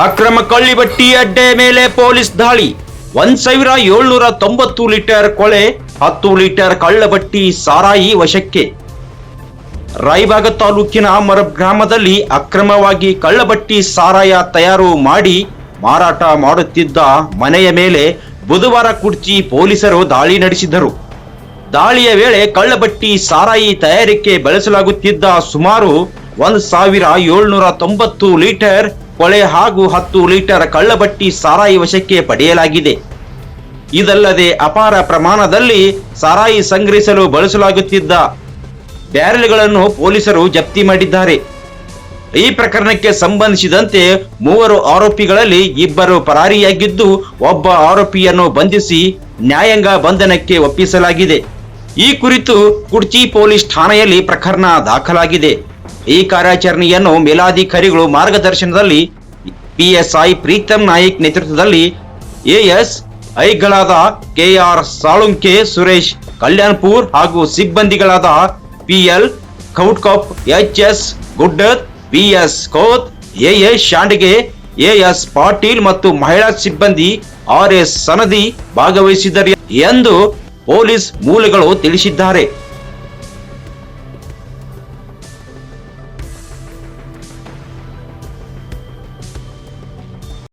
ಅಕ್ರಮ ಕಳ್ಳಿಬಟ್ಟಿ ಅಡ್ಡೆ ಮೇಲೆ ಪೊಲೀಸ್ ದಾಳಿ. 1790 ಲೀಟರ್ ಕೊಳೆ, 10 ಲೀಟರ್ ಕಳ್ಳಬಟ್ಟಿ ಸಾರಾಯಿ ವಶಕ್ಕೆ. ರಾಯಬಾಗ ತಾಲೂಕಿನ ಮರಬ್ ಗ್ರಾಮದಲ್ಲಿ ಅಕ್ರಮವಾಗಿ ಕಳ್ಳಬಟ್ಟಿ ಸಾರಾಯ ತಯಾರು ಮಾಡಿ ಮಾರಾಟ ಮಾಡುತ್ತಿದ್ದ ಮನೆಯ ಮೇಲೆ ಬುಧವಾರ ಕುಡ್ಚಿ ಪೊಲೀಸರು ದಾಳಿ ನಡೆಸಿದರು. ದಾಳಿಯ ವೇಳೆ ಕಳ್ಳಬಟ್ಟಿ ಸಾರಾಯಿ ತಯಾರಿಕೆ ಬಳಸಲಾಗುತ್ತಿದ್ದ ಸುಮಾರು 1790 ಲೀಟರ್ ಕೊಳೆ ಹಾಗೂ 10 ಲೀಟರ್ ಕಳ್ಳಬಟ್ಟಿ ಸಾರಾಯಿ ವಶಕ್ಕೆ ಪಡೆಯಲಾಗಿದೆ. ಇದಲ್ಲದೆ ಅಪಾರ ಪ್ರಮಾಣದಲ್ಲಿ ಸಾರಾಯಿ ಸಂಗ್ರಹಿಸಲು ಬಳಸಲಾಗುತ್ತಿದ್ದ ಬ್ಯಾರೆಲ್ಗಳನ್ನು ಪೊಲೀಸರು ಜಪ್ತಿ ಮಾಡಿದ್ದಾರೆ. ಈ ಪ್ರಕರಣಕ್ಕೆ ಸಂಬಂಧಿಸಿದಂತೆ 3 ಆರೋಪಿಗಳಲ್ಲಿ 2 ಪರಾರಿಯಾಗಿದ್ದು, ಒಬ್ಬ ಆರೋಪಿಯನ್ನು ಬಂಧಿಸಿ ನ್ಯಾಯಾಂಗ ಬಂಧನಕ್ಕೆ ಒಪ್ಪಿಸಲಾಗಿದೆ. ಈ ಕುರಿತು ಕುಡ್ಚಿ ಪೊಲೀಸ್ ಠಾಣೆಯಲ್ಲಿ ಪ್ರಕರಣ ದಾಖಲಾಗಿದೆ. ಈ ಕಾರ್ಯಾಚರಣೆಯನ್ನು ಮೇಲಾಧಿಕಾರಿಗಳು ಮಾರ್ಗದರ್ಶನದಲ್ಲಿ PSI ಪ್ರೀತಂ ನಾಯ್ಕ್ ನೇತೃತ್ವದಲ್ಲಿ ASIಗಳಾದ KR ಸಾಳುಂಕೆ, ಸುರೇಶ್ ಕಲ್ಯಾಣ್ಪುರ್ ಹಾಗೂ ಸಿಬ್ಬಂದಿಗಳಾದ PL ಕೌಟ್ಕಪ್, HS ಗುಡ್ಡತ್, BS Kot, AS ಶಾಂಡಿಗೆ, AS Patil ಮತ್ತು ಮಹಿಳಾ ಸಿಬ್ಬಂದಿ RS ಸನದಿ ಭಾಗವಹಿಸಿದರು ಎಂದು ಪೊಲೀಸ್ ಮೂಲಗಳು ತಿಳಿಸಿದ್ದಾರೆ.